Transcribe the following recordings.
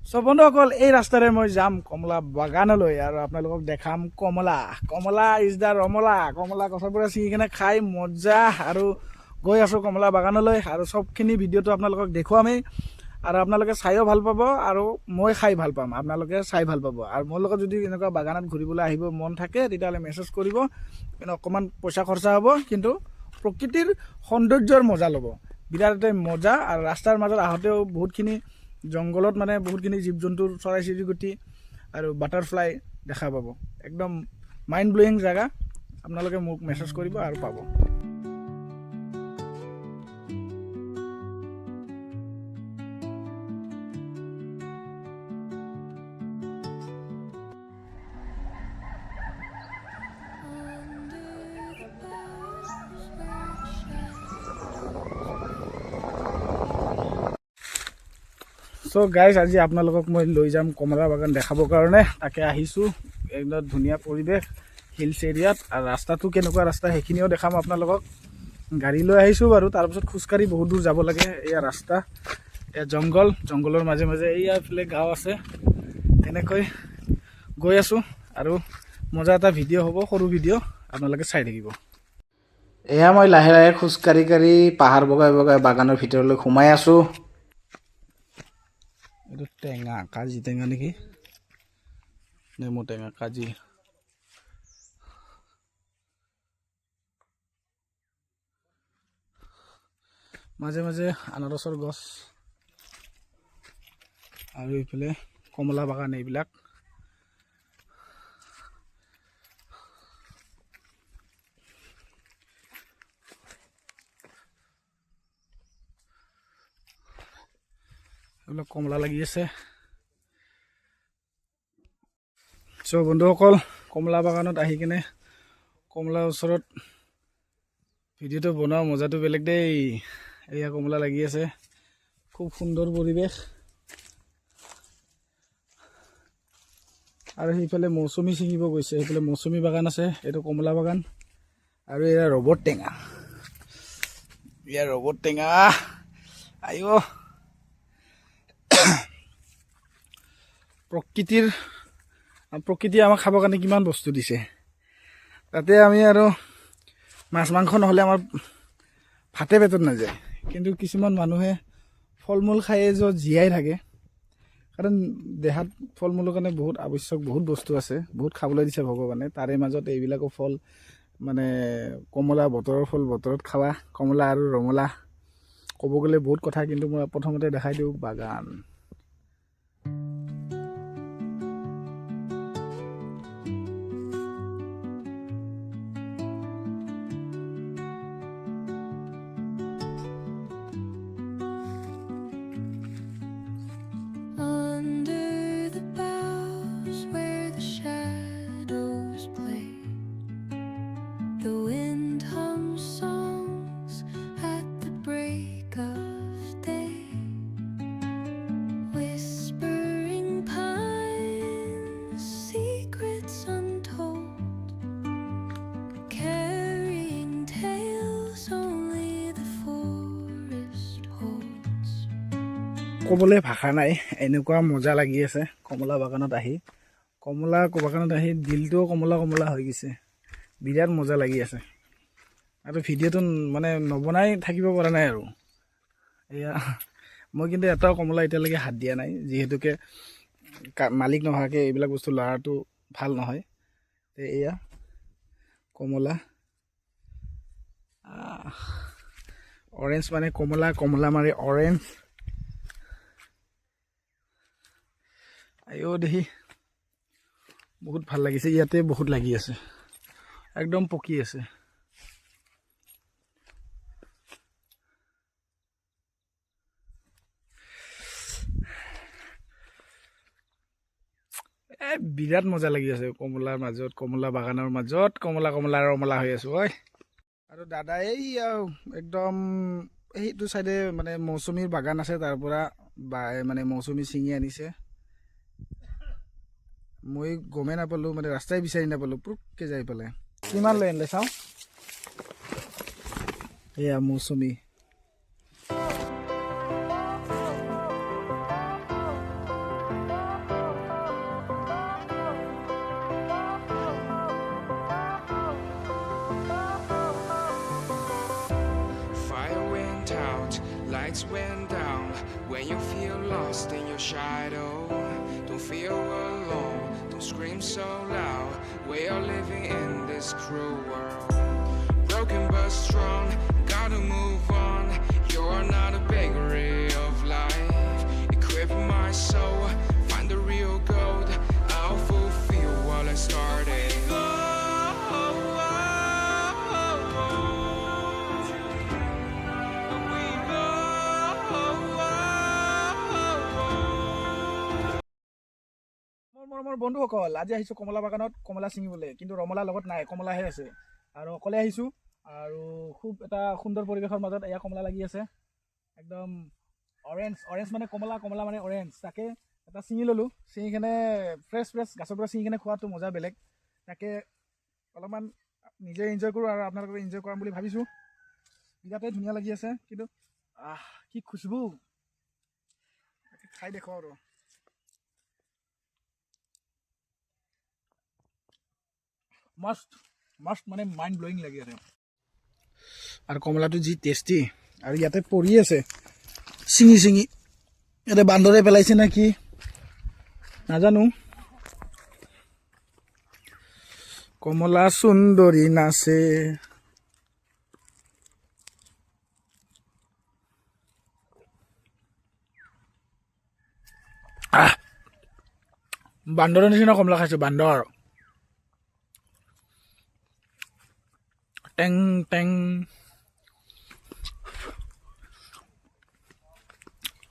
So বন্ধুসকল এই ৰাস্তাৰে মই যাম কমলা বাগানলৈ আৰু আপোনালোকক দেখাম কমলা ইজ দা ৰমলা গছৰ পৰা ছিঙি কিনে খাই মজা আৰু গৈ আছোঁ কমলা বাগানলৈ আৰু চবখিনি ভিডিঅ'টো আপোনালোকক দেখুৱামেই আৰু আপোনালোকে চাইও ভাল পাব আৰু মই খাই ভাল পাম আপোনালোকে চাই ভাল পাব আৰু মোৰ লগত যদি এনেকুৱা বাগানত ঘূৰিবলৈ আহিব মন থাকে তেতিয়াহ'লে মেছেজ কৰিব কিন্তু অকণমান পইচা খৰচা হ'ব কিন্তু প্ৰকৃতিৰ সৌন্দৰ্যৰ মজা ল'ব বিৰাট এটা মজা আৰু ৰাস্তাৰ মাজত আহোঁতেও বহুতখিনি জংঘলত মানে বহুতখিনি জীৱ জন্তুৰ চৰাই চিৰিকটি আৰু বাটাৰফ্লাই দেখা পাব একদম মাইণ্ড ব্লোয়িং জেগা আপোনালোকে মোক মেছেজ কৰিব আৰু পাব সো গাইজ আজি আপোনালোকক মই লৈ যাম কমলা বাগান দেখাবৰ কাৰণে তাকে আহিছোঁ একদম ধুনীয়া পৰিৱেশ হিলছ এৰিয়াত আৰু ৰাস্তাটো কেনেকুৱা ৰাস্তা সেইখিনিও দেখাম আপোনালোকক গাড়ী লৈ আহিছোঁ বাৰু তাৰপিছত খোজকাঢ়ি বহুত দূৰ যাব লাগে এয়া ৰাস্তা এয়া জংঘলৰ মাজে মাজে এয়া এইফালে গাঁও আছে এনেকৈ গৈ আছোঁ আৰু মজা এটা ভিডিঅ' হ'ব সৰু ভিডিঅ' আপোনালোকে চাই থাকিব এয়া মই লাহে লাহে খোজকাঢ়ি পাহাৰ বগাই বাগানৰ ভিতৰলৈ সোমাই আছোঁ এইটো টেঙা কাজি টেঙা নেকি নেমু টেঙা কাজি মাজে মাজে আনাৰসৰ গছ আৰু এইফালে কমলা বাগান এইবিলাক এইবিলাক কমলা লাগি আছে চ' বন্ধুসকল কমলা বাগানত আহি কিনে কমলাৰ ওচৰত ভিডিঅ'টো বনোৱা মজাটো বেলেগ দেই এয়া কমলা লাগি আছে খুব সুন্দৰ পৰিৱেশ আৰু সেইফালে মৌচুমী ছিঙিব গৈছে সেইফালে মৌচুমী বাগান আছে এইটো কমলা বাগান আৰু এয়া ৰবৰ টেঙা আইও প্ৰকৃতিয়ে আমাক খাবৰ কাৰণে কিমান বস্তু দিছে তাতে আমি আৰু মাছ মাংস নহ'লে আমাৰ ভাতে পেটত নাযায় কিন্তু কিছুমান মানুহে ফল মূল খায়ে জীয়াই থাকে কাৰণ দেহাত ফল মূলৰ কাৰণে বহুত আৱশ্যক বহুত বস্তু আছে বহুত খাবলৈ দিছে ভগৱানে তাৰে মাজত এইবিলাকো ফল মানে কমলা বতৰৰ ফল বতৰত খাৱা কমলা আৰু ৰঙলা ক'ব গ'লে বহুত কথা কিন্তু মই প্ৰথমতে দেখাই দিওঁ বাগান ক'বলৈ ভাষা নাই এনেকুৱা মজা লাগি আছে কমলা বাগানত আহি দিলটোও কমলা হৈ গৈছে বিৰাট মজা লাগি আছে আৰু ভিডিঅ'টো মানে নবনাই থাকিব পৰা নাই আৰু এয়া মই কিন্তু এটাও কমলা এতিয়ালৈকে হাত দিয়া নাই যিহেতুকে মালিক নোহোৱাকৈ এইবিলাক বস্তু লৰাটো ভাল নহয় এয়া কমলা অৰেঞ্জ মানে কমলা মাৰি অৰেঞ্জ আইও দেখি বহুত ভাল লাগিছে ইয়াতে বহুত লাগি আছে একদম পকি আছে বিৰাট মজা লাগি আছে কমলাৰ মাজত কমলা বাগানৰ মাজত কমলা ৰমলা হৈ আছো ঐ আৰু দাদা এই একদম সেইটো চাইডে মানে মৌচুমীৰ বাগান আছে তাৰ পৰা মানে মৌচুমী ছিঙি আনিছে মই গমেই নাপালোঁ মানে ৰাস্তাই বিচাৰি নাপালোঁ পুৰুককৈ যাই পেলাই কিমান লৈ আনিলে চাওঁ এয়া মৌচুমী lights went down, when you feel lost in your shadow, don't feel alone, don't scream so loud. We are living in this cruel world, broken but strong, gotta move on. You're not a bakery of life, equip my soul, find the real gold, I'll fulfill what I started. মোৰ বন্ধুসকল, আজি আহিছোঁ কমলা বাগানত কমলা ছিঙিবলৈ, কিন্তু ৰমলা লগত নাই, কমলাহে আছে। আৰু অকলে আহিছোঁ, আৰু খুব এটা সুন্দৰ পৰিৱেশৰ মাজত এয়া কমলা লাগি আছে, একদম অৰেঞ্জ অৰেঞ্জ মানে কমলা, কমলা মানে অৰেঞ্জ। তাকে এটা ছিঙি ল'লোঁ, ছিঙি কিনে ফ্ৰেছ গাছৰ পৰা ছিঙি কিনে খোৱাটো মজা বেলেগ। তাকে অলপমান নিজে এনজয় কৰোঁ আৰু আপোনালোকক এনজয় কৰাম বুলি ভাবিছোঁ। বিৰাটেই ধুনীয়া লাগি আছে, কিন্তু কি খুচবু, তাকে খাই দেখুৱাওঁ আৰু। মাষ্ট মানে মাইণ্ড ব্লয়িং লাগি আছে। আৰু কমলাটো যি টেষ্টি, আৰু ইয়াতে পৰি আছে ছিঙি ইয়াতে বান্দৰে পেলাইছে নে কি নাজানো। কমলা সুন্দৰী নাচে, বান্দৰৰ নিচিনা কমলা খাইছোঁ, বান্দৰ। টেং টেং,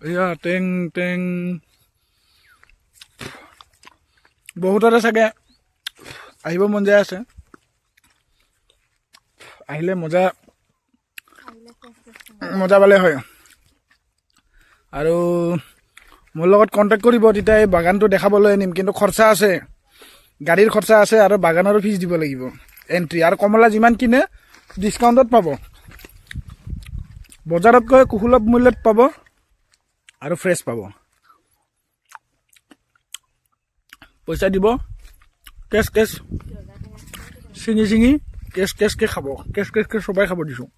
এয়া টেং টেং। বহুতৰে চাগে আহিব মন যায় আছে, আহিলে মজা পালে হয়। আৰু মোৰ লগত কণ্টেক্ট কৰিব, তেতিয়া এই বাগানটো দেখাবলৈ আনিম, কিন্তু খৰচা আছে, গাড়ীৰ খৰচা আছে, আৰু বাগানৰো ফিজ দিব লাগিব এণ্ট্ৰি। আৰু কমলা যিমান কিনে ডিছকাউণ্টত পাব, বজাৰতকৈ সুলভ মূল্যত পাব, আৰু ফ্ৰেছ পাব। পইচা দিব, কেছ ছিঙি কেছকে খাব, কেছকে সবাই খাব দিছোঁ।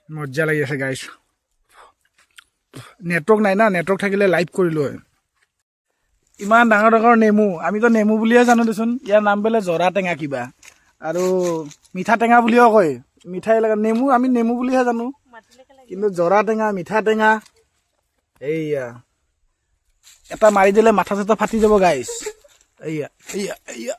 মজা লাগি আছে গাইছ। নেটৱৰ্ক নাই না, নেটৱৰ্ক থাকিলে লাইভ কৰিলোঁ হয়। ইমান ডাঙৰ নেমু, আমিতো নেমু বুলিয়ে জানো দেচোন, ইয়াৰ নাম বোলে জৰা টেঙা কিবা, আৰু মিঠা টেঙা বুলিও কয়। মিঠাই লগা নেমু, আমি নেমু বুলিহে জানো, কিন্তু জৰা টেঙা, মিঠা টেঙা, এইয়া এটা মাৰি দিলে মাথা চাথা ফাটি যাব গাইছ। এইয়া